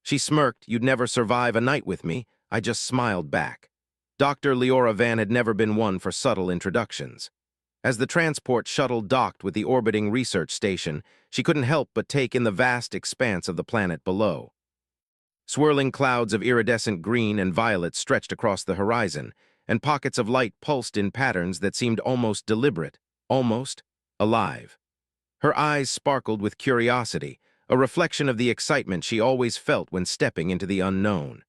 She smirked. "You'd never survive a night with me." I just smiled back. Dr. Leora Van had never been one for subtle introductions. As the transport shuttle docked with the orbiting research station, she couldn't help but take in the vast expanse of the planet below. Swirling clouds of iridescent green and violet stretched across the horizon, and pockets of light pulsed in patterns that seemed almost deliberate, almost alive. Her eyes sparkled with curiosity, a reflection of the excitement she always felt when stepping into the unknown.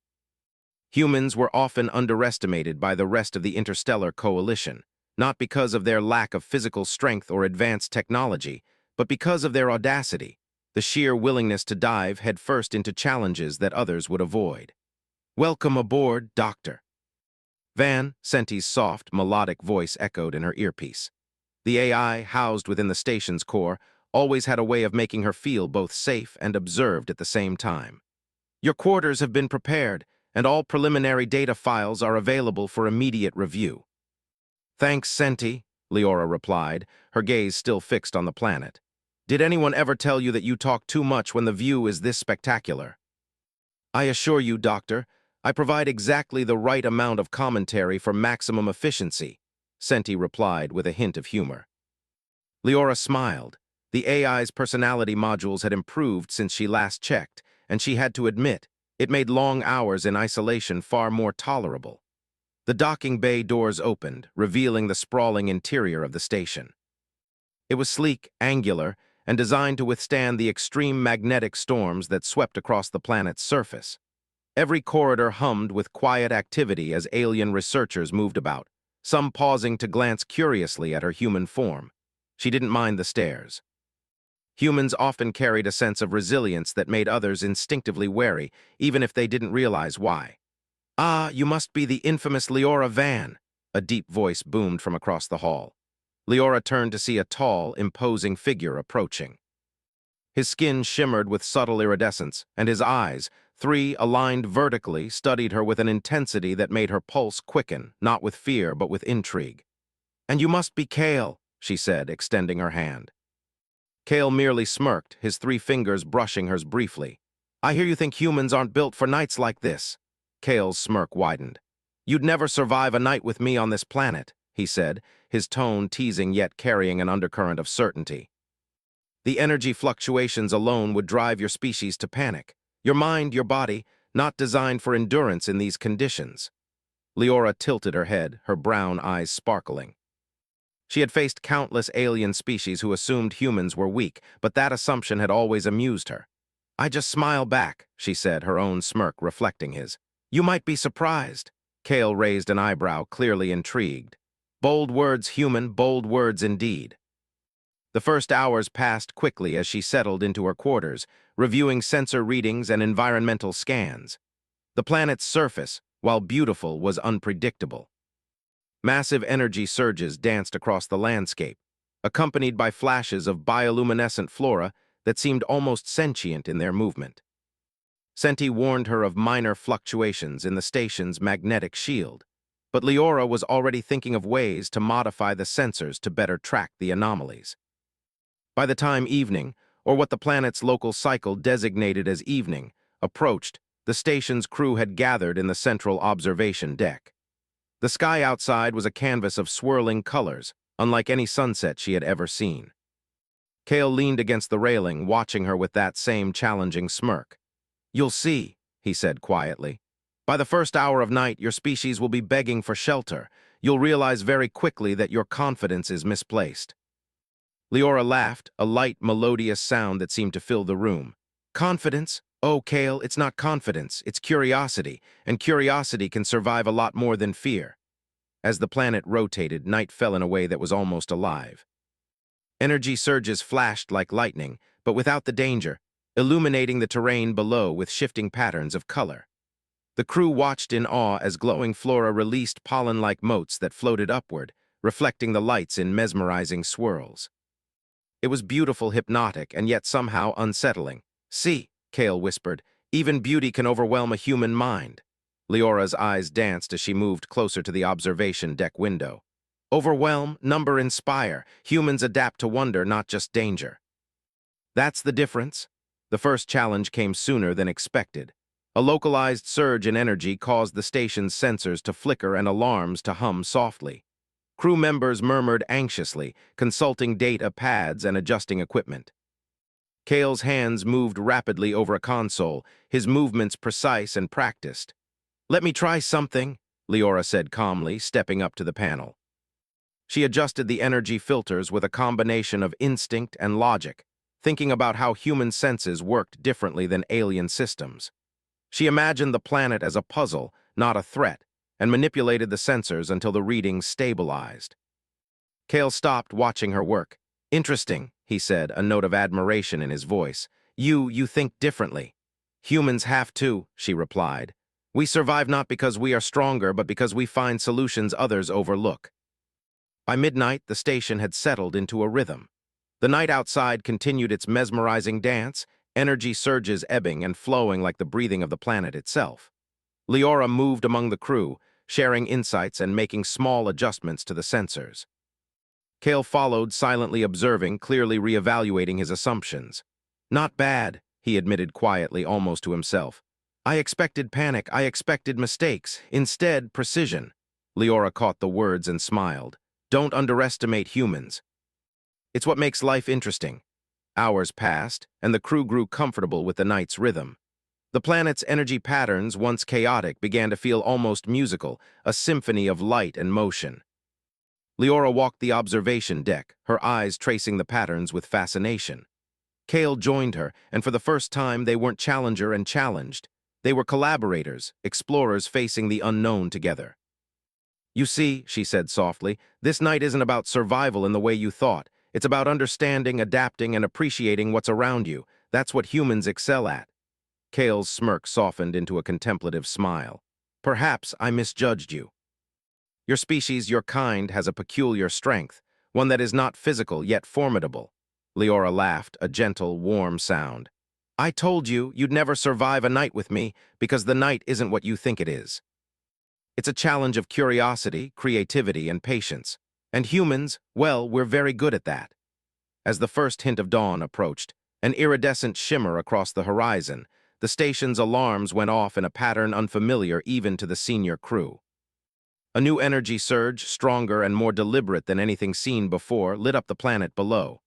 Humans were often underestimated by the rest of the interstellar coalition, not because of their lack of physical strength or advanced technology, but because of their audacity, the sheer willingness to dive headfirst into challenges that others would avoid. "Welcome aboard, Doctor." Van, Senti's soft, melodic voice echoed in her earpiece. The AI, housed within the station's core, always had a way of making her feel both safe and observed at the same time. "Your quarters have been prepared, and all preliminary data files are available for immediate review." "Thanks, Senti," Leora replied, her gaze still fixed on the planet. "Did anyone ever tell you that you talk too much when the view is this spectacular?" "I assure you, Doctor, I provide exactly the right amount of commentary for maximum efficiency," Senti replied with a hint of humor. Leora smiled. The AI's personality modules had improved since she last checked, and she had to admit, it made long hours in isolation far more tolerable. The docking bay doors opened, revealing the sprawling interior of the station. It was sleek, angular, and designed to withstand the extreme magnetic storms that swept across the planet's surface. Every corridor hummed with quiet activity as alien researchers moved about, some pausing to glance curiously at her human form. She didn't mind the stares. Humans often carried a sense of resilience that made others instinctively wary, even if they didn't realize why. "Ah, you must be the infamous Leora Van," a deep voice boomed from across the hall. Leora turned to see a tall, imposing figure approaching. His skin shimmered with subtle iridescence, and his eyes, three aligned vertically, studied her with an intensity that made her pulse quicken, not with fear but with intrigue. "And you must be Kale," she said, extending her hand. Kale merely smirked, his three fingers brushing hers briefly. "I hear you think humans aren't built for nights like this." Kale's smirk widened. "You'd never survive a night with me on this planet," he said, his tone teasing yet carrying an undercurrent of certainty. "The energy fluctuations alone would drive your species to panic. Your mind, your body, not designed for endurance in these conditions." Leora tilted her head, her brown eyes sparkling. She had faced countless alien species who assumed humans were weak, but that assumption had always amused her. "I just smile back," she said, her own smirk reflecting his. "You might be surprised." Kale raised an eyebrow, clearly intrigued. "Bold words, human, bold words indeed." The first hours passed quickly as she settled into her quarters, reviewing sensor readings and environmental scans. The planet's surface, while beautiful, was unpredictable. Massive energy surges danced across the landscape, accompanied by flashes of bioluminescent flora that seemed almost sentient in their movement. Senti warned her of minor fluctuations in the station's magnetic shield, but Leora was already thinking of ways to modify the sensors to better track the anomalies. By the time evening, or what the planet's local cycle designated as evening, approached, the station's crew had gathered in the central observation deck. The sky outside was a canvas of swirling colors, unlike any sunset she had ever seen. Kale leaned against the railing, watching her with that same challenging smirk. "You'll see," he said quietly. "By the first hour of night, your species will be begging for shelter. You'll realize very quickly that your confidence is misplaced." Leora laughed, a light, melodious sound that seemed to fill the room. "Confidence? Oh, Kale, it's not confidence, it's curiosity, and curiosity can survive a lot more than fear." As the planet rotated, night fell in a way that was almost alive. Energy surges flashed like lightning, but without the danger, illuminating the terrain below with shifting patterns of color. The crew watched in awe as glowing flora released pollen-like motes that floated upward, reflecting the lights in mesmerizing swirls. It was beautiful, hypnotic, and yet somehow unsettling. "See," Kale whispered, "even beauty can overwhelm a human mind." Leora's eyes danced as she moved closer to the observation deck window. "Overwhelm, number, inspire. Humans adapt to wonder, not just danger." That's the difference. The first challenge came sooner than expected. A localized surge in energy caused the station's sensors to flicker and alarms to hum softly. Crew members murmured anxiously, consulting data pads and adjusting equipment. Kale's hands moved rapidly over a console, his movements precise and practiced. "Let me try something," Leora said calmly, stepping up to the panel. She adjusted the energy filters with a combination of instinct and logic, thinking about how human senses worked differently than alien systems. She imagined the planet as a puzzle, not a threat, and manipulated the sensors until the readings stabilized. Kale stopped watching her work. "Interesting," he said, a note of admiration in his voice. You think differently." "Humans have to," she replied. "We survive not because we are stronger, but because we find solutions others overlook." By midnight, the station had settled into a rhythm. The night outside continued its mesmerizing dance, energy surges ebbing and flowing like the breathing of the planet itself. Leora moved among the crew, sharing insights and making small adjustments to the sensors. Kale followed, silently observing, clearly reevaluating his assumptions. "Not bad," he admitted quietly, almost to himself. "I expected panic, I expected mistakes. Instead, precision." Leora caught the words and smiled. "Don't underestimate humans. It's what makes life interesting." Hours passed, and the crew grew comfortable with the night's rhythm. The planet's energy patterns, once chaotic, began to feel almost musical, a symphony of light and motion. Leora walked the observation deck, her eyes tracing the patterns with fascination. Kale joined her, and for the first time they weren't challenger and challenged. They were collaborators, explorers facing the unknown together. "You see," she said softly, "this night isn't about survival in the way you thought. It's about understanding, adapting, and appreciating what's around you. That's what humans excel at." Kale's smirk softened into a contemplative smile. "Perhaps I misjudged you. Your species, your kind, has a peculiar strength, one that is not physical yet formidable." Leora laughed, a gentle, warm sound. "I told you you'd never survive a night with me because the night isn't what you think it is. It's a challenge of curiosity, creativity, and patience. And humans, well, we're very good at that." As the first hint of dawn approached, an iridescent shimmer across the horizon, the station's alarms went off in a pattern unfamiliar even to the senior crew. A new energy surge, stronger and more deliberate than anything seen before, lit up the planet below.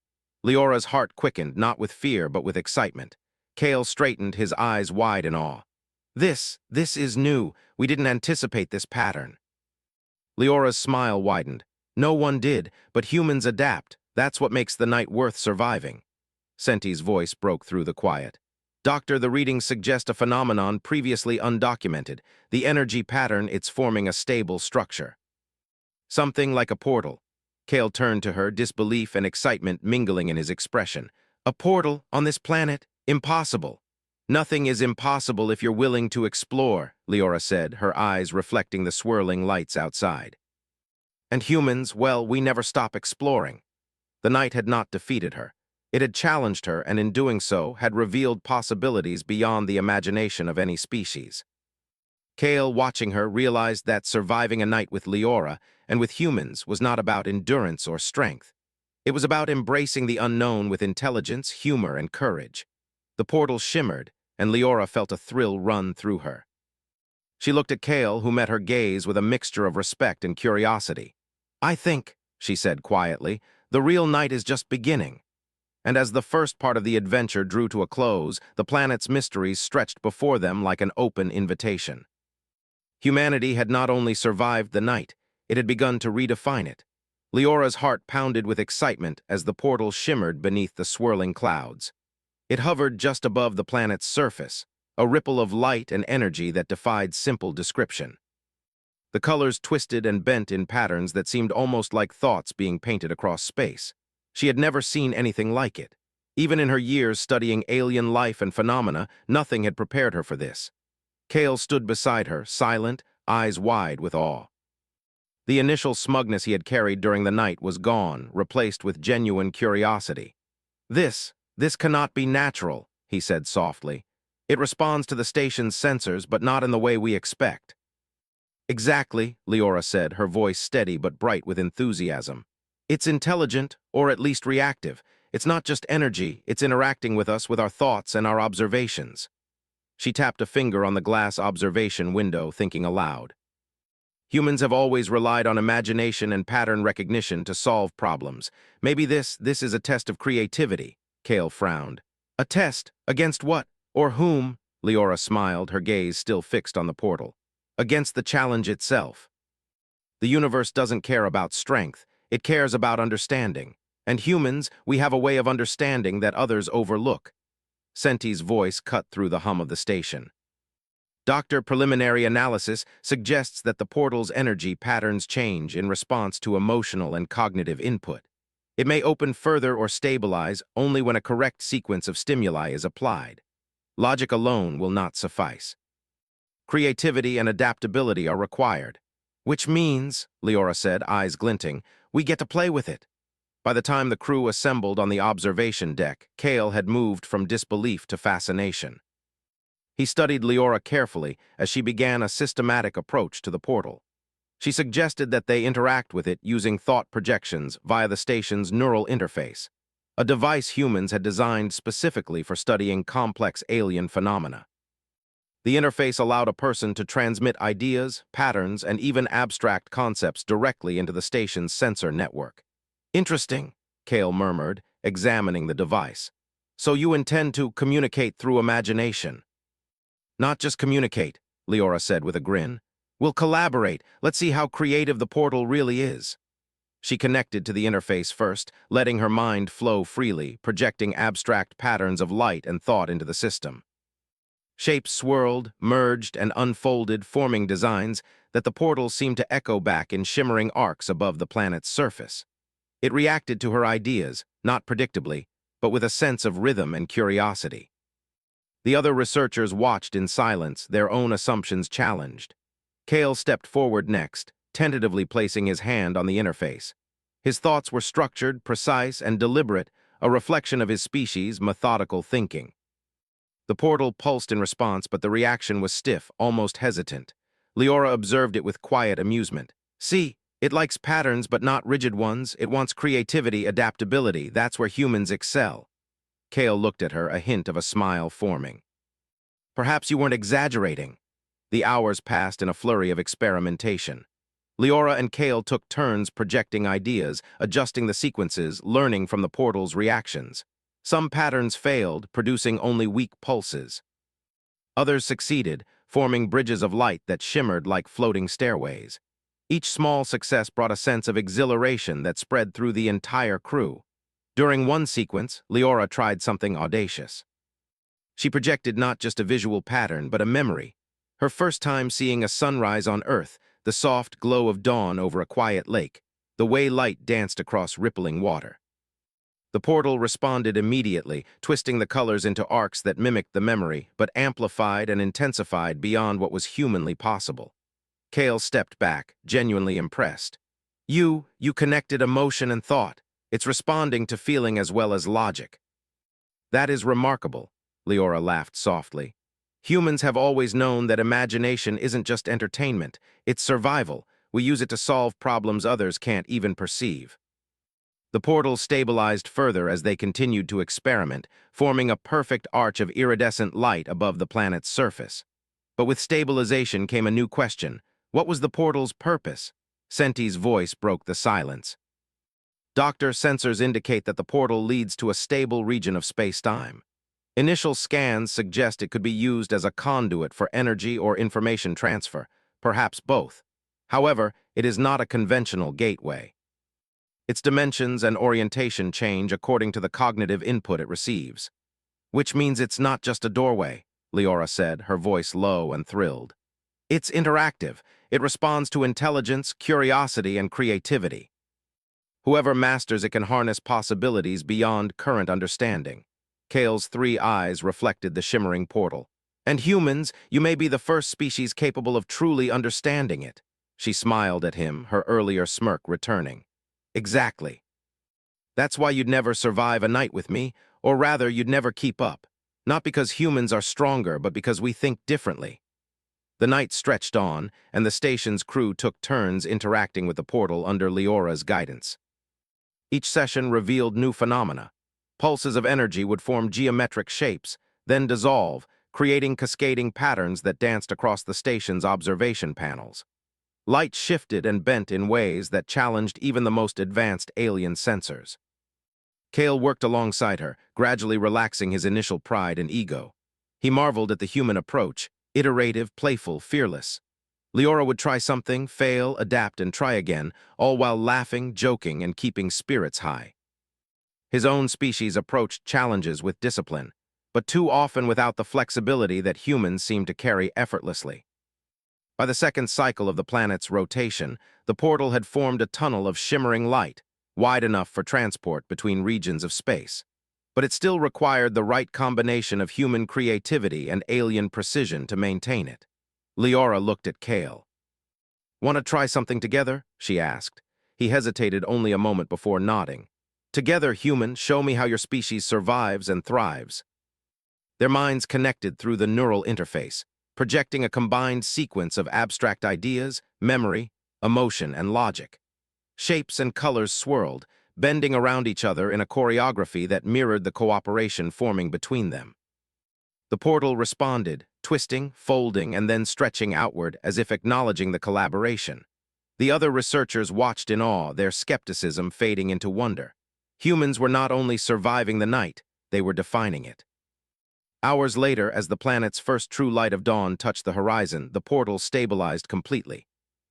Leora's heart quickened, not with fear, but with excitement. Kale straightened, his eyes wide in awe. This is new. We didn't anticipate this pattern." Leora's smile widened. "No one did, but humans adapt. That's what makes the night worth surviving." Senti's voice broke through the quiet. "Doctor, the readings suggest a phenomenon previously undocumented. The energy pattern, it's forming a stable structure. Something like a portal." Kale turned to her, disbelief and excitement mingling in his expression. "A portal on this planet? Impossible." "Nothing is impossible if you're willing to explore," Leora said, her eyes reflecting the swirling lights outside. "And humans, well, we never stop exploring." The night had not defeated her. It had challenged her, and in doing so, had revealed possibilities beyond the imagination of any species. Kale, watching her, realized that surviving a night with Leora and with humans was not about endurance or strength. It was about embracing the unknown with intelligence, humor, and courage. The portal shimmered, and Leora felt a thrill run through her. She looked at Kale, who met her gaze with a mixture of respect and curiosity. "I think," she said quietly, "the real night is just beginning." And as the first part of the adventure drew to a close, the planet's mysteries stretched before them like an open invitation. Humanity had not only survived the night, it had begun to redefine it. Leora's heart pounded with excitement as the portal shimmered beneath the swirling clouds. It hovered just above the planet's surface, a ripple of light and energy that defied simple description. The colors twisted and bent in patterns that seemed almost like thoughts being painted across space. She had never seen anything like it. Even in her years studying alien life and phenomena, nothing had prepared her for this. Kale stood beside her, silent, eyes wide with awe. The initial smugness he had carried during the night was gone, replaced with genuine curiosity. This cannot be natural," he said softly. "It responds to the station's sensors, but not in the way we expect." "Exactly," Leora said, her voice steady but bright with enthusiasm. "It's intelligent, or at least reactive. It's not just energy, it's interacting with us with our thoughts and our observations." She tapped a finger on the glass observation window, thinking aloud. Humans have always relied on imagination and pattern recognition to solve problems. Maybe this is a test of creativity, Kale frowned. A test? Against what? Or whom? Leora smiled, her gaze still fixed on the portal. Against the challenge itself. The universe doesn't care about strength, it cares about understanding. And humans, we have a way of understanding that others overlook. Senti's voice cut through the hum of the station. Doctor preliminary analysis suggests that the portal's energy patterns change in response to emotional and cognitive input. It may open further or stabilize only when a correct sequence of stimuli is applied. Logic alone will not suffice. Creativity and adaptability are required. Which means, Leora said, eyes glinting, we get to play with it. By the time the crew assembled on the observation deck, Kale had moved from disbelief to fascination. He studied Leora carefully as she began a systematic approach to the portal. She suggested that they interact with it using thought projections via the station's neural interface, a device humans had designed specifically for studying complex alien phenomena. The interface allowed a person to transmit ideas, patterns, and even abstract concepts directly into the station's sensor network. Interesting, Kale murmured, examining the device. So you intend to communicate through imagination? Not just communicate, Leora said with a grin. We'll collaborate. Let's see how creative the portal really is. She connected to the interface first, letting her mind flow freely, projecting abstract patterns of light and thought into the system. Shapes swirled, merged, and unfolded, forming designs that the portal seemed to echo back in shimmering arcs above the planet's surface. It reacted to her ideas, not predictably, but with a sense of rhythm and curiosity. The other researchers watched in silence, their own assumptions challenged. Kale stepped forward next, tentatively placing his hand on the interface. His thoughts were structured, precise, and deliberate, a reflection of his species' methodical thinking. The portal pulsed in response, but the reaction was stiff, almost hesitant. Leora observed it with quiet amusement. See, it likes patterns but not rigid ones. It wants creativity, adaptability. That's where humans excel. Kale looked at her, a hint of a smile forming. Perhaps you weren't exaggerating. The hours passed in a flurry of experimentation. Leora and Kale took turns projecting ideas, adjusting the sequences, learning from the portal's reactions. Some patterns failed, producing only weak pulses. Others succeeded, forming bridges of light that shimmered like floating stairways. Each small success brought a sense of exhilaration that spread through the entire crew. During one sequence, Leora tried something audacious. She projected not just a visual pattern, but a memory. Her first time seeing a sunrise on Earth, the soft glow of dawn over a quiet lake, the way light danced across rippling water. The portal responded immediately, twisting the colors into arcs that mimicked the memory, but amplified and intensified beyond what was humanly possible. Kale stepped back, genuinely impressed. You connected emotion and thought. It's responding to feeling as well as logic. That is remarkable, Leora laughed softly. Humans have always known that imagination isn't just entertainment, it's survival. We use it to solve problems others can't even perceive. The portal stabilized further as they continued to experiment, forming a perfect arch of iridescent light above the planet's surface. But with stabilization came a new question. What was the portal's purpose? Senti's voice broke the silence. Doctor, sensors indicate that the portal leads to a stable region of space-time. Initial scans suggest it could be used as a conduit for energy or information transfer, perhaps both. However, it is not a conventional gateway. Its dimensions and orientation change according to the cognitive input it receives. Which means it's not just a doorway, Leora said, her voice low and thrilled. It's interactive. It responds to intelligence, curiosity, and creativity. Whoever masters it can harness possibilities beyond current understanding. Kale's 3 eyes reflected the shimmering portal. And humans, you may be the first species capable of truly understanding it. She smiled at him, her earlier smirk returning. Exactly. That's why you'd never survive a night with me, or rather, you'd never keep up. Not because humans are stronger, but because we think differently. The night stretched on, and the station's crew took turns interacting with the portal under Leora's guidance. Each session revealed new phenomena. Pulses of energy would form geometric shapes, then dissolve, creating cascading patterns that danced across the station's observation panels. Light shifted and bent in ways that challenged even the most advanced alien sensors. Kale worked alongside her, gradually relaxing his initial pride and ego. He marveled at the human approach, iterative, playful, fearless. Leora would try something, fail, adapt, and try again, all while laughing, joking, and keeping spirits high. His own species approached challenges with discipline, but too often without the flexibility that humans seem to carry effortlessly. By the second cycle of the planet's rotation, the portal had formed a tunnel of shimmering light, wide enough for transport between regions of space. But it still required the right combination of human creativity and alien precision to maintain it. Leora looked at Kale. "Want to try something together?" she asked. He hesitated only a moment before nodding. "Together, human, show me how your species survives and thrives." Their minds connected through the neural interface, projecting a combined sequence of abstract ideas, memory, emotion, and logic. Shapes and colors swirled, bending around each other in a choreography that mirrored the cooperation forming between them. The portal responded, twisting, folding, and then stretching outward as if acknowledging the collaboration. The other researchers watched in awe, their skepticism fading into wonder. Humans were not only surviving the night, they were defining it. Hours later, as the planet's first true light of dawn touched the horizon, the portal stabilized completely.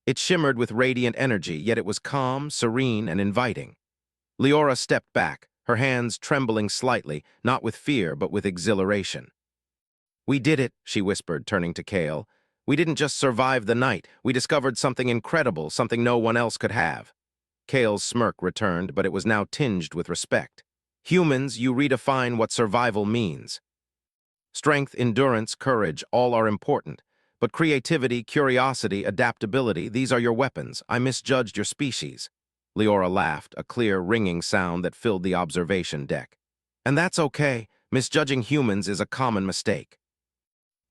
It shimmered with radiant energy, yet it was calm, serene, and inviting. Leora stepped back, her hands trembling slightly, not with fear, but with exhilaration. "We did it," she whispered, turning to Kale. "We didn't just survive the night, we discovered something incredible, something no one else could have." Kale's smirk returned, but it was now tinged with respect. "Humans, you redefine what survival means. Strength, endurance, courage, all are important. But creativity, curiosity, adaptability, these are your weapons. I misjudged your species." Leora laughed, a clear, ringing sound that filled the observation deck. "And that's okay. Misjudging humans is a common mistake.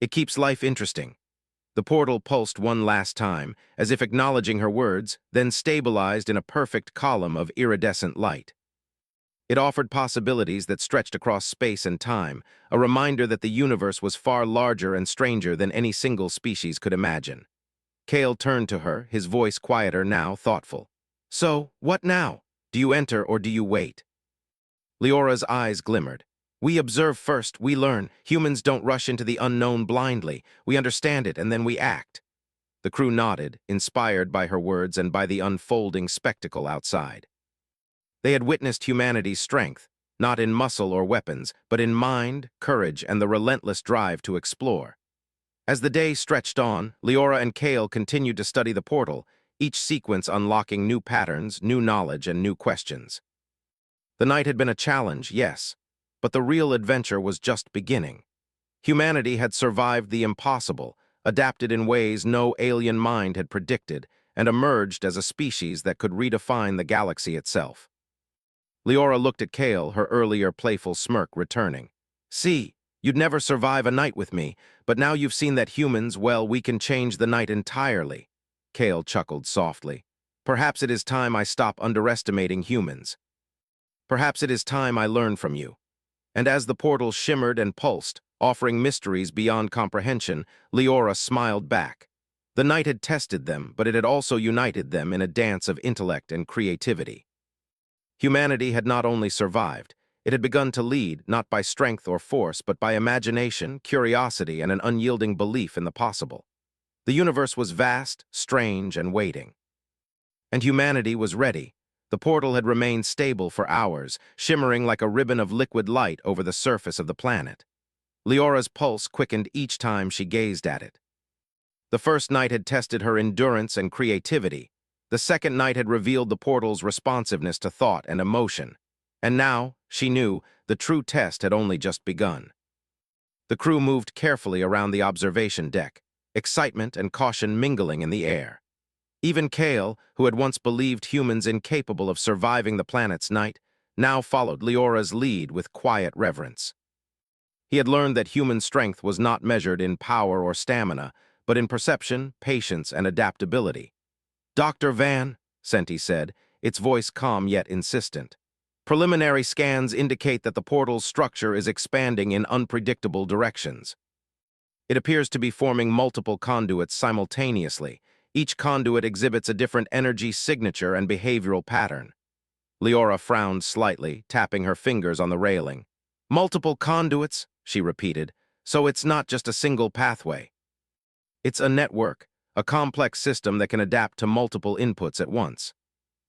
It keeps life interesting." The portal pulsed one last time, as if acknowledging her words, then stabilized in a perfect column of iridescent light. It offered possibilities that stretched across space and time, a reminder that the universe was far larger and stranger than any single species could imagine. Kale turned to her, his voice quieter now, thoughtful. "So, what now? Do you enter or do you wait?" Leora's eyes glimmered. "We observe first, we learn. Humans don't rush into the unknown blindly. We understand it and then we act." The crew nodded, inspired by her words and by the unfolding spectacle outside. They had witnessed humanity's strength, not in muscle or weapons, but in mind, courage, and the relentless drive to explore. As the day stretched on, Leora and Kale continued to study the portal, each sequence unlocking new patterns, new knowledge, and new questions. The night had been a challenge, yes, but the real adventure was just beginning. Humanity had survived the impossible, adapted in ways no alien mind had predicted, and emerged as a species that could redefine the galaxy itself. Leora looked at Kale, her earlier playful smirk returning. "See, you'd never survive a night with me, but now you've seen that humans, well, we can change the night entirely." Kale chuckled softly. "Perhaps it is time I stop underestimating humans. Perhaps it is time I learn from you." And as the portal shimmered and pulsed, offering mysteries beyond comprehension, Leora smiled back. The night had tested them, but it had also united them in a dance of intellect and creativity. Humanity had not only survived, it had begun to lead, not by strength or force, but by imagination, curiosity, and an unyielding belief in the possible. The universe was vast, strange, and waiting. And humanity was ready. The portal had remained stable for hours, shimmering like a ribbon of liquid light over the surface of the planet. Leora's pulse quickened each time she gazed at it. The first night had tested her endurance and creativity. The second night had revealed the portal's responsiveness to thought and emotion. And now, she knew, the true test had only just begun. The crew moved carefully around the observation deck, excitement and caution mingling in the air. Even Kale, who had once believed humans incapable of surviving the planet's night, now followed Leora's lead with quiet reverence. He had learned that human strength was not measured in power or stamina, but in perception, patience, and adaptability. "Dr. Van," Senti said, its voice calm yet insistent. "Preliminary scans indicate that the portal's structure is expanding in unpredictable directions." It appears to be forming multiple conduits simultaneously. Each conduit exhibits a different energy signature and behavioral pattern. Leora frowned slightly, tapping her fingers on the railing. Multiple conduits, she repeated, so it's not just a single pathway. It's a network, a complex system that can adapt to multiple inputs at once.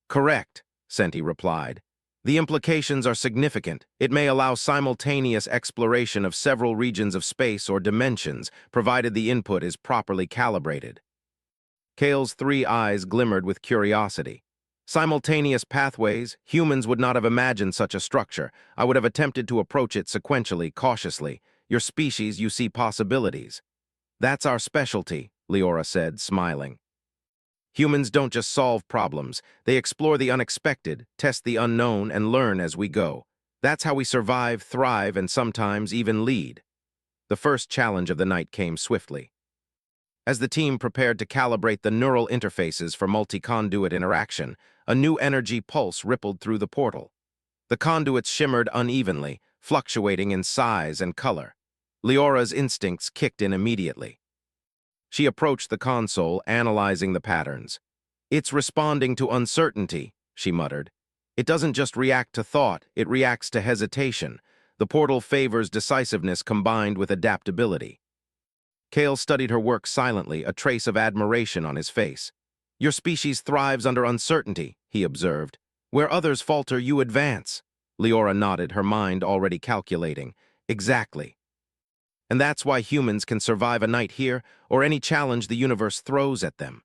Correct, Senti replied. The implications are significant. It may allow simultaneous exploration of several regions of space or dimensions, provided the input is properly calibrated. Kale's 3 eyes glimmered with curiosity. Simultaneous pathways, humans would not have imagined such a structure. I would have attempted to approach it sequentially, cautiously. Your species, you see possibilities. That's our specialty, Leora said, smiling. Humans don't just solve problems. They explore the unexpected, test the unknown, and learn as we go. That's how we survive, thrive, and sometimes even lead. The first challenge of the night came swiftly. As the team prepared to calibrate the neural interfaces for multi-conduit interaction, a new energy pulse rippled through the portal. The conduits shimmered unevenly, fluctuating in size and color. Leora's instincts kicked in immediately. She approached the console, analyzing the patterns. It's responding to uncertainty, she muttered. It doesn't just react to thought, it reacts to hesitation. The portal favors decisiveness combined with adaptability. Kale studied her work silently, a trace of admiration on his face. Your species thrives under uncertainty, he observed. Where others falter, you advance. Leora nodded, her mind already calculating. Exactly. And that's why humans can survive a night here or any challenge the universe throws at them.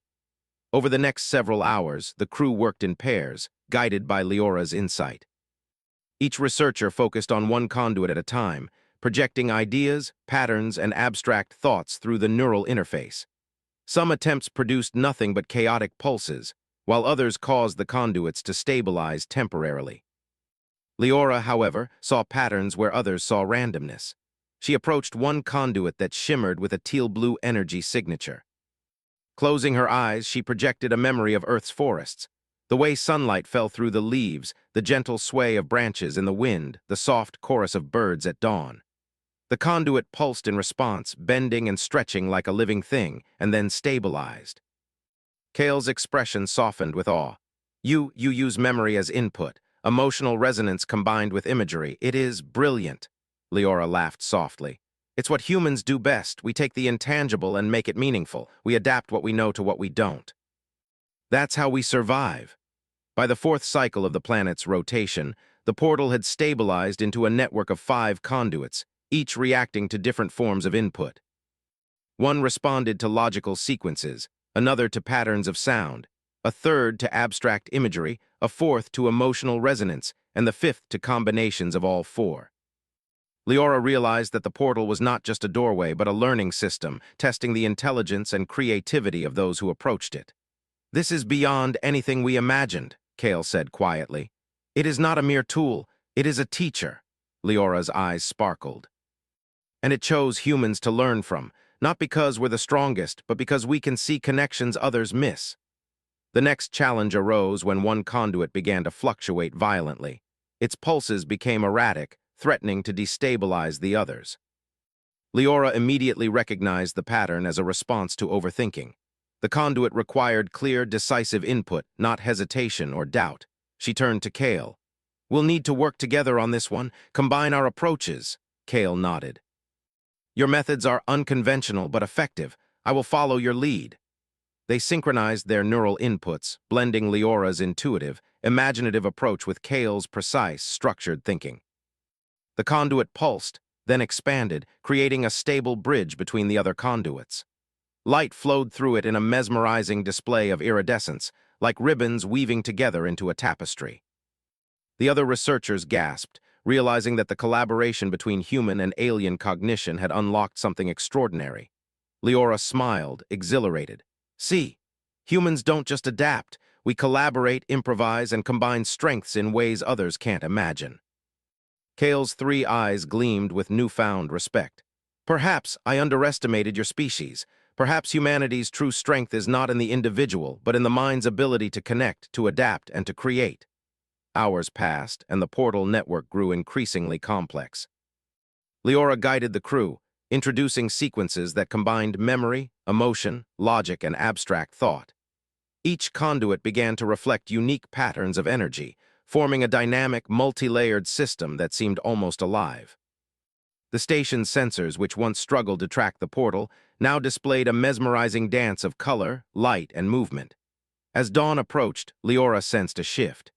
Over the next several hours, the crew worked in pairs, guided by Leora's insight. Each researcher focused on one conduit at a time, projecting ideas, patterns, and abstract thoughts through the neural interface. Some attempts produced nothing but chaotic pulses, while others caused the conduits to stabilize temporarily. Leora, however, saw patterns where others saw randomness. She approached one conduit that shimmered with a teal-blue energy signature. Closing her eyes, she projected a memory of Earth's forests. The way sunlight fell through the leaves, the gentle sway of branches in the wind, the soft chorus of birds at dawn. The conduit pulsed in response, bending and stretching like a living thing, and then stabilized. Kale's expression softened with awe. You use memory as input, emotional resonance combined with imagery. It is brilliant. Leora laughed softly. It's what humans do best. We take the intangible and make it meaningful. We adapt what we know to what we don't. That's how we survive. By the 4th cycle of the planet's rotation, the portal had stabilized into a network of 5 conduits, each reacting to different forms of input. One responded to logical sequences, another to patterns of sound, a third to abstract imagery, a fourth to emotional resonance, and the 5th to combinations of all 4. Leora realized that the portal was not just a doorway but a learning system, testing the intelligence and creativity of those who approached it. This is beyond anything we imagined, Kale said quietly. It is not a mere tool, it is a teacher. Leora's eyes sparkled. And it chose humans to learn from, not because we're the strongest, but because we can see connections others miss. The next challenge arose when one conduit began to fluctuate violently. Its pulses became erratic, threatening to destabilize the others. Leora immediately recognized the pattern as a response to overthinking. The conduit required clear, decisive input, not hesitation or doubt. She turned to Kale. We'll need to work together on this one, combine our approaches. Kale nodded. Your methods are unconventional but effective. I will follow your lead. They synchronized their neural inputs, blending Leora's intuitive, imaginative approach with Kale's precise, structured thinking. The conduit pulsed, then expanded, creating a stable bridge between the other conduits. Light flowed through it in a mesmerizing display of iridescence, like ribbons weaving together into a tapestry. The other researchers gasped, realizing that the collaboration between human and alien cognition had unlocked something extraordinary. Leora smiled, exhilarated. See, humans don't just adapt. We collaborate, improvise, and combine strengths in ways others can't imagine. Kale's 3 eyes gleamed with newfound respect. Perhaps I underestimated your species. Perhaps humanity's true strength is not in the individual, but in the mind's ability to connect, to adapt, and to create. Hours passed, and the portal network grew increasingly complex. Leora guided the crew, introducing sequences that combined memory, emotion, logic, and abstract thought. Each conduit began to reflect unique patterns of energy, forming a dynamic, multi-layered system that seemed almost alive. The station's sensors, which once struggled to track the portal, now displayed a mesmerizing dance of color, light, and movement. As dawn approached, Leora sensed a shift.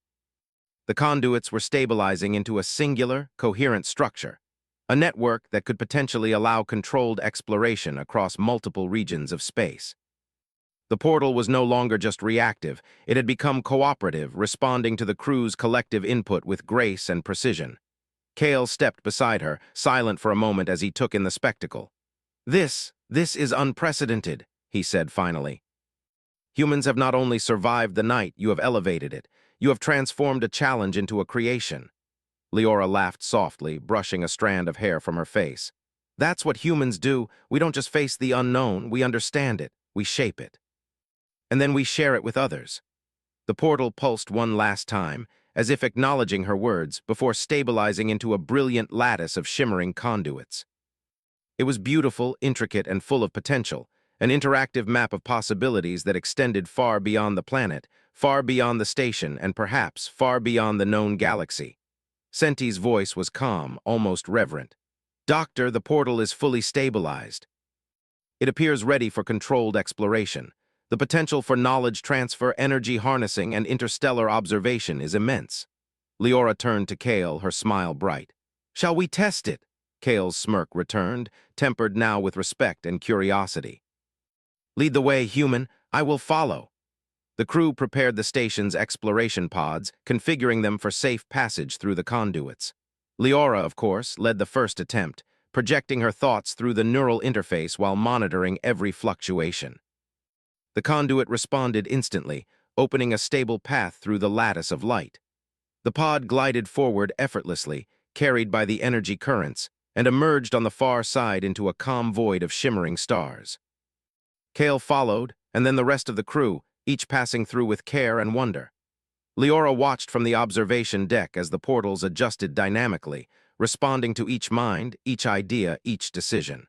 The conduits were stabilizing into a singular, coherent structure, a network that could potentially allow controlled exploration across multiple regions of space. The portal was no longer just reactive, it had become cooperative, responding to the crew's collective input with grace and precision. Kale stepped beside her, silent for a moment as he took in the spectacle. This is unprecedented," he said finally. "Humans have not only survived the night, you have elevated it. You have transformed a challenge into a creation." Leora laughed softly, brushing a strand of hair from her face. "That's what humans do. We don't just face the unknown, we understand it, we shape it. And then we share it with others." The portal pulsed one last time, as if acknowledging her words, before stabilizing into a brilliant lattice of shimmering conduits. It was beautiful, intricate, and full of potential, an interactive map of possibilities that extended far beyond the planet, far beyond the station, and perhaps far beyond the known galaxy. Senti's voice was calm, almost reverent. "Doctor, the portal is fully stabilized. It appears ready for controlled exploration. The potential for knowledge transfer, energy harnessing, and interstellar observation is immense." Leora turned to Kale, her smile bright. "Shall we test it?" Kale's smirk returned, tempered now with respect and curiosity. "Lead the way, human. I will follow." The crew prepared the station's exploration pods, configuring them for safe passage through the conduits. Leora, of course, led the first attempt, projecting her thoughts through the neural interface while monitoring every fluctuation. The conduit responded instantly, opening a stable path through the lattice of light. The pod glided forward effortlessly, carried by the energy currents, and emerged on the far side into a calm void of shimmering stars. Kale followed, and then the rest of the crew, each passing through with care and wonder. Leora watched from the observation deck as the portals adjusted dynamically, responding to each mind, each idea, each decision.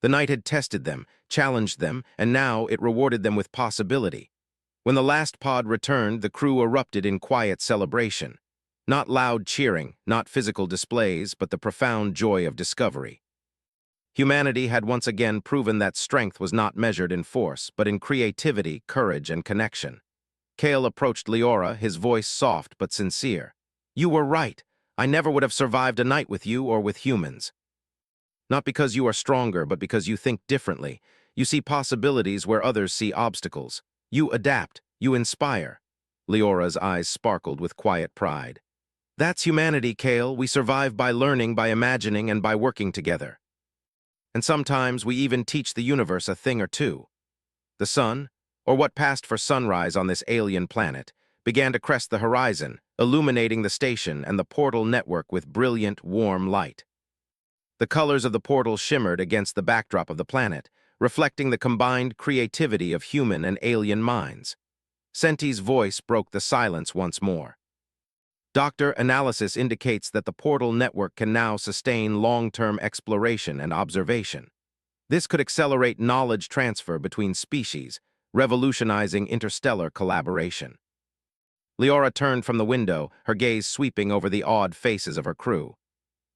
The night had tested them, challenged them, and now it rewarded them with possibility. When the last pod returned, the crew erupted in quiet celebration. Not loud cheering, not physical displays, but the profound joy of discovery. Humanity had once again proven that strength was not measured in force, but in creativity, courage, and connection. Kale approached Leora, his voice soft but sincere. "You were right. I never would have survived a night with you or with humans. Not because you are stronger, but because you think differently. You see possibilities where others see obstacles. You adapt. You inspire." Leora's eyes sparkled with quiet pride. "That's humanity, Kale. We survive by learning, by imagining, and by working together. And sometimes we even teach the universe a thing or two." The sun, or what passed for sunrise on this alien planet, began to crest the horizon, illuminating the station and the portal network with brilliant, warm light. The colors of the portal shimmered against the backdrop of the planet, reflecting the combined creativity of human and alien minds. Senti's voice broke the silence once more. "Doctor, analysis indicates that the portal network can now sustain long-term exploration and observation. This could accelerate knowledge transfer between species, revolutionizing interstellar collaboration." Leora turned from the window, her gaze sweeping over the awed faces of her crew.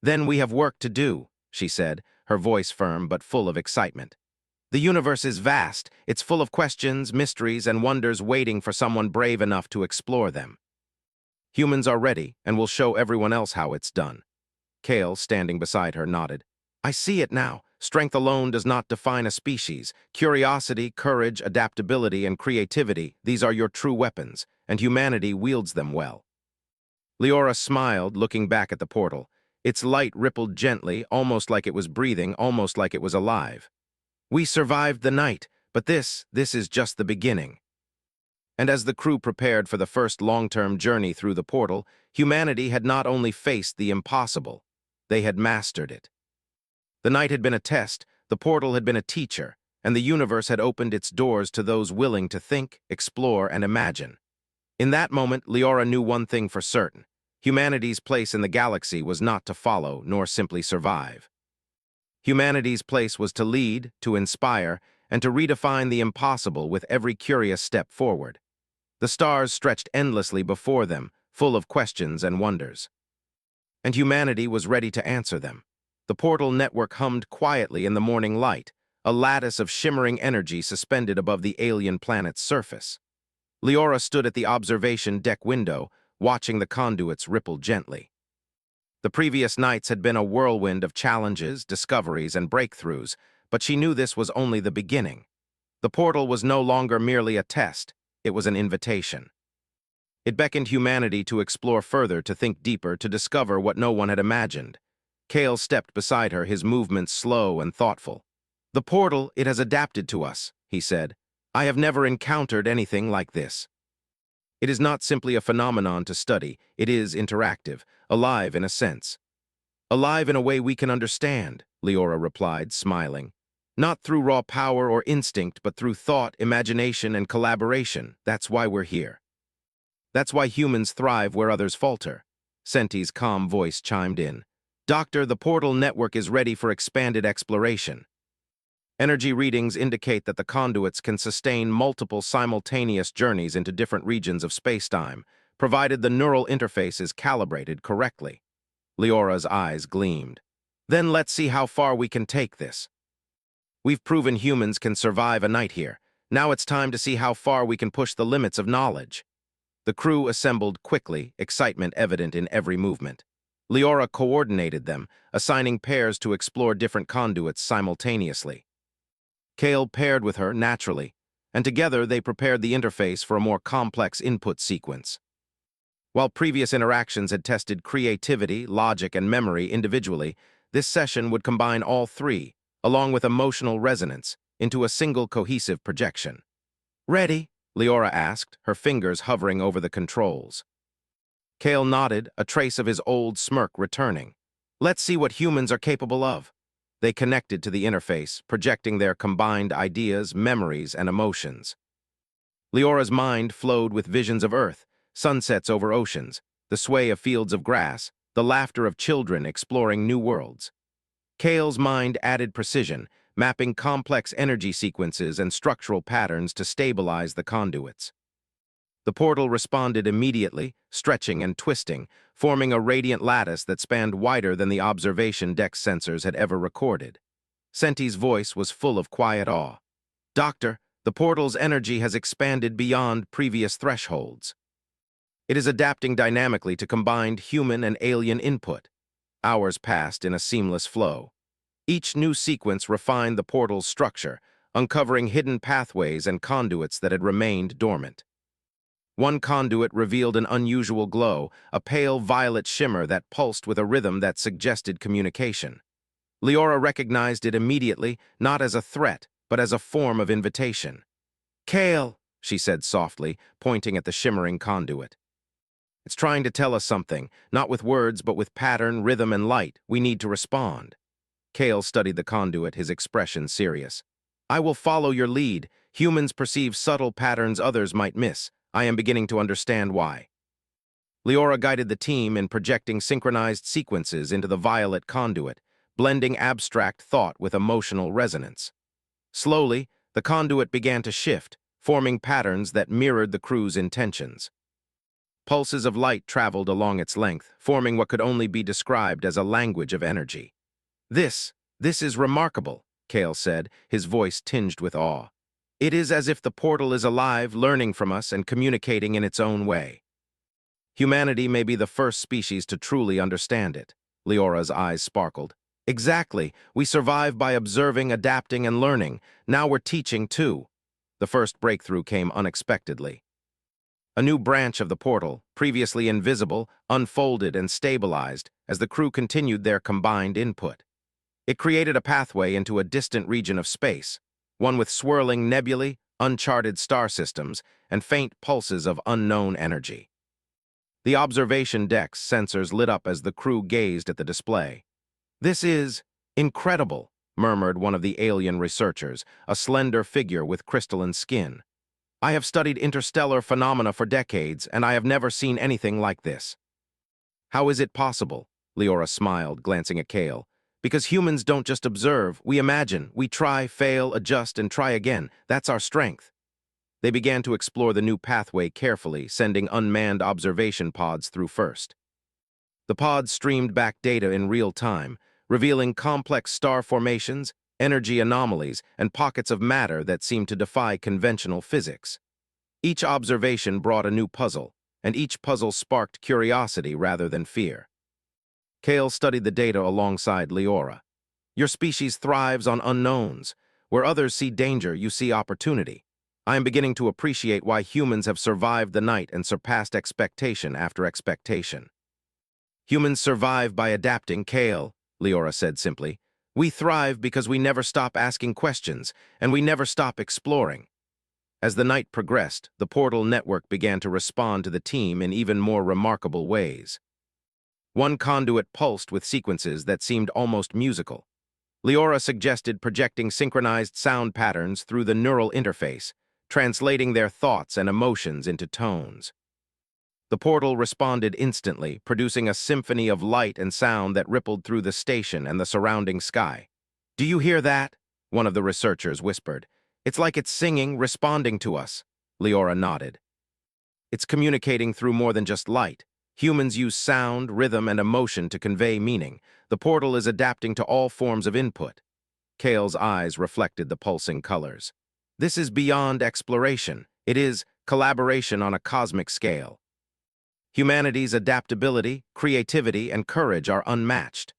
"Then we have work to do," she said, her voice firm but full of excitement. "The universe is vast. It's full of questions, mysteries, and wonders waiting for someone brave enough to explore them. Humans are ready, and will show everyone else how it's done." Kale, standing beside her, nodded. "I see it now. Strength alone does not define a species. Curiosity, courage, adaptability, and creativity, these are your true weapons, and humanity wields them well." Leora smiled, looking back at the portal. Its light rippled gently, almost like it was breathing, almost like it was alive. "We survived the night, but this is just the beginning." And as the crew prepared for the first long-term journey through the portal, humanity had not only faced the impossible, they had mastered it. The night had been a test, the portal had been a teacher, and the universe had opened its doors to those willing to think, explore, and imagine. In that moment, Leora knew one thing for certain. Humanity's place in the galaxy was not to follow, nor simply survive. Humanity's place was to lead, to inspire, and to redefine the impossible with every curious step forward. The stars stretched endlessly before them, full of questions and wonders. And humanity was ready to answer them. The portal network hummed quietly in the morning light, a lattice of shimmering energy suspended above the alien planet's surface. Leora stood at the observation deck window, watching the conduits ripple gently. The previous nights had been a whirlwind of challenges, discoveries, and breakthroughs, but she knew this was only the beginning. The portal was no longer merely a test, it was an invitation. It beckoned humanity to explore further, to think deeper, to discover what no one had imagined. Kale stepped beside her, his movements slow and thoughtful. "The portal, it has adapted to us," he said. "I have never encountered anything like this. It is not simply a phenomenon to study, it is interactive, alive in a sense." "Alive in a way we can understand," Leora replied, smiling. "Not through raw power or instinct, but through thought, imagination, and collaboration. That's why we're here. That's why humans thrive where others falter." Senti's calm voice chimed in. "Doctor, the portal network is ready for expanded exploration. Energy readings indicate that the conduits can sustain multiple simultaneous journeys into different regions of spacetime, provided the neural interface is calibrated correctly." Leora's eyes gleamed. "Then let's see how far we can take this. We've proven humans can survive a night here. Now it's time to see how far we can push the limits of knowledge." The crew assembled quickly, excitement evident in every movement. Leora coordinated them, assigning pairs to explore different conduits simultaneously. Kale paired with her naturally, and together they prepared the interface for a more complex input sequence. While previous interactions had tested creativity, logic, and memory individually, this session would combine all three, along with emotional resonance, into a single cohesive projection. "Ready?" Leora asked, her fingers hovering over the controls. Kale nodded, a trace of his old smirk returning. "Let's see what humans are capable of." They connected to the interface, projecting their combined ideas, memories, and emotions. Leora's mind flowed with visions of Earth, sunsets over oceans, the sway of fields of grass, the laughter of children exploring new worlds. Kale's mind added precision, mapping complex energy sequences and structural patterns to stabilize the conduits. The portal responded immediately, stretching and twisting, forming a radiant lattice that spanned wider than the observation deck's sensors had ever recorded. Senti's voice was full of quiet awe. "Doctor, the portal's energy has expanded beyond previous thresholds. It is adapting dynamically to combined human and alien input." Hours passed in a seamless flow. Each new sequence refined the portal's structure, uncovering hidden pathways and conduits that had remained dormant. One conduit revealed an unusual glow, a pale violet shimmer that pulsed with a rhythm that suggested communication. Leora recognized it immediately, not as a threat, but as a form of invitation. "Kale," she said softly, pointing at the shimmering conduit. "It's trying to tell us something, not with words, but with pattern, rhythm, and light. We need to respond." Kale studied the conduit, his expression serious. "I will follow your lead. Humans perceive subtle patterns others might miss. I am beginning to understand why." Leora guided the team in projecting synchronized sequences into the violet conduit, blending abstract thought with emotional resonance. Slowly, the conduit began to shift, forming patterns that mirrored the crew's intentions. Pulses of light traveled along its length, forming what could only be described as a language of energy. This is remarkable," Kale said, his voice tinged with awe. "It is as if the portal is alive, learning from us and communicating in its own way. Humanity may be the first species to truly understand it." Leora's eyes sparkled. "Exactly. We survive by observing, adapting, and learning. Now we're teaching, too." The first breakthrough came unexpectedly. A new branch of the portal, previously invisible, unfolded and stabilized as the crew continued their combined input. It created a pathway into a distant region of space, one with swirling nebulae, uncharted star systems, and faint pulses of unknown energy. The observation deck's sensors lit up as the crew gazed at the display. "This is incredible," murmured one of the alien researchers, a slender figure with crystalline skin. "I have studied interstellar phenomena for decades, and I have never seen anything like this." "How is it possible?" Leora smiled, glancing at Kale. Because humans don't just observe, we imagine, we try, fail, adjust, and try again. That's our strength. They began to explore the new pathway carefully, sending unmanned observation pods through first. The pods streamed back data in real time, revealing complex star formations, energy anomalies, and pockets of matter that seemed to defy conventional physics. Each observation brought a new puzzle, and each puzzle sparked curiosity rather than fear. Kale studied the data alongside Leora. Your species thrives on unknowns. Where others see danger, you see opportunity. I am beginning to appreciate why humans have survived the night and surpassed expectation after expectation. Humans survive by adapting, Kale, Leora said simply. We thrive because we never stop asking questions, and we never stop exploring. As the night progressed, the portal network began to respond to the team in even more remarkable ways. One conduit pulsed with sequences that seemed almost musical. Leora suggested projecting synchronized sound patterns through the neural interface, translating their thoughts and emotions into tones. The portal responded instantly, producing a symphony of light and sound that rippled through the station and the surrounding sky. "Do you hear that?" one of the researchers whispered. "It's like it's singing, responding to us." Leora nodded. "It's communicating through more than just light. Humans use sound, rhythm, and emotion to convey meaning. The portal is adapting to all forms of input." Kale's eyes reflected the pulsing colors. "This is beyond exploration. It is collaboration on a cosmic scale. Humanity's adaptability, creativity, and courage are unmatched."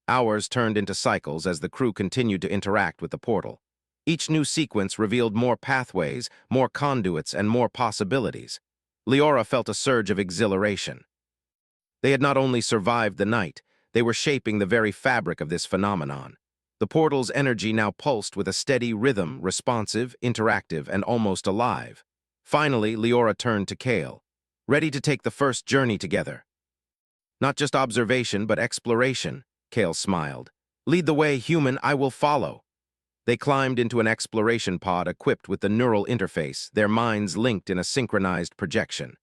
Hours turned into cycles as the crew continued to interact with the portal. Each new sequence revealed more pathways, more conduits, and more possibilities. Leora felt a surge of exhilaration. They had not only survived the night, they were shaping the very fabric of this phenomenon. The portal's energy now pulsed with a steady rhythm, responsive, interactive, and almost alive. Finally, Leora turned to Kale. "Ready to take the first journey together?" "Not just observation, but exploration," Kale smiled. "Lead the way, human, I will follow." They climbed into an exploration pod equipped with the neural interface, their minds linked in a synchronized projection.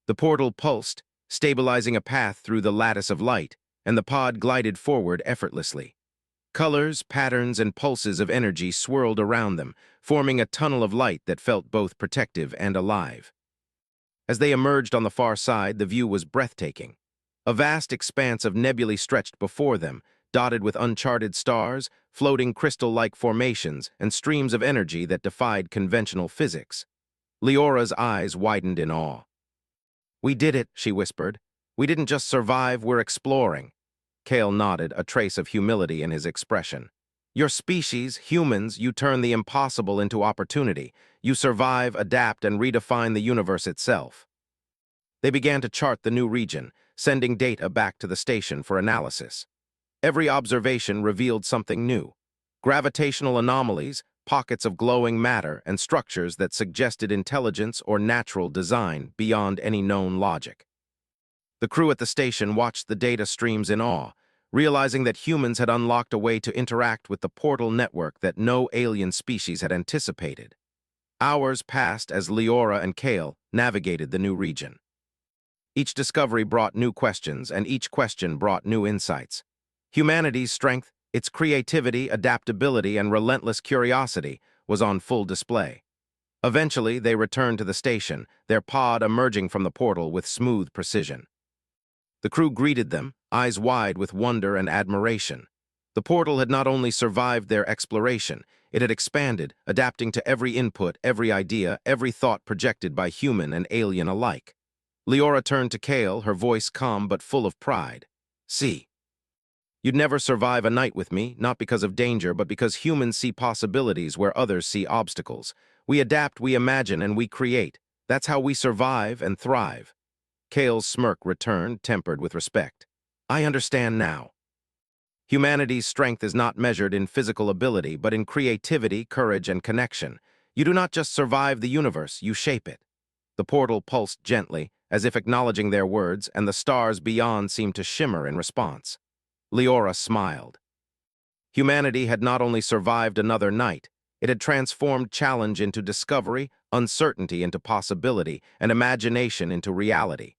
The portal pulsed, stabilizing a path through the lattice of light, and the pod glided forward effortlessly. Colors, patterns, and pulses of energy swirled around them, forming a tunnel of light that felt both protective and alive. As they emerged on the far side, the view was breathtaking. A vast expanse of nebulae stretched before them, dotted with uncharted stars, floating crystal-like formations, and streams of energy that defied conventional physics. Leora's eyes widened in awe. "We did it," she whispered. "We didn't just survive, we're exploring." Kale nodded, a trace of humility in his expression. "Your species, humans, you turn the impossible into opportunity. You survive, adapt, and redefine the universe itself." They began to chart the new region, sending data back to the station for analysis. Every observation revealed something new. Gravitational anomalies, pockets of glowing matter, and structures that suggested intelligence or natural design beyond any known logic. The crew at the station watched the data streams in awe, realizing that humans had unlocked a way to interact with the portal network that no alien species had anticipated. Hours passed as Leora and Kale navigated the new region. Each discovery brought new questions, and each question brought new insights. Humanity's strength, its creativity, adaptability, and relentless curiosity was on full display. Eventually, they returned to the station, their pod emerging from the portal with smooth precision. The crew greeted them, eyes wide with wonder and admiration. The portal had not only survived their exploration, it had expanded, adapting to every input, every idea, every thought projected by human and alien alike. Leora turned to Kale, her voice calm but full of pride. "See, you'd never survive a night with me, not because of danger, but because humans see possibilities where others see obstacles. We adapt, we imagine, and we create. That's how we survive and thrive." Kale's smirk returned, tempered with respect. "I understand now. Humanity's strength is not measured in physical ability, but in creativity, courage, and connection. You do not just survive the universe, you shape it." The portal pulsed gently, as if acknowledging their words, and the stars beyond seemed to shimmer in response. Leora smiled. Humanity had not only survived another night, it had transformed challenge into discovery, uncertainty into possibility, and imagination into reality.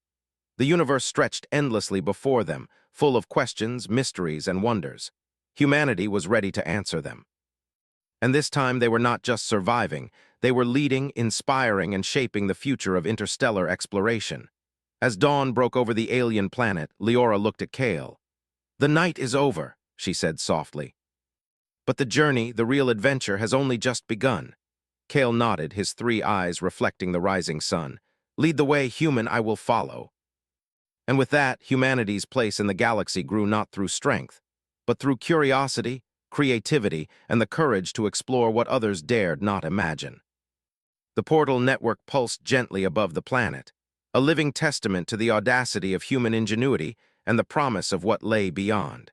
The universe stretched endlessly before them, full of questions, mysteries, and wonders. Humanity was ready to answer them. And this time they were not just surviving, they were leading, inspiring, and shaping the future of interstellar exploration. As dawn broke over the alien planet, Leora looked at Kale. "The night is over," she said softly. "But the journey, the real adventure, has only just begun." Kale nodded, his three eyes reflecting the rising sun. "Lead the way, human, I will follow." And with that, humanity's place in the galaxy grew not through strength, but through curiosity, creativity, and the courage to explore what others dared not imagine. The portal network pulsed gently above the planet, a living testament to the audacity of human ingenuity and the promise of what lay beyond.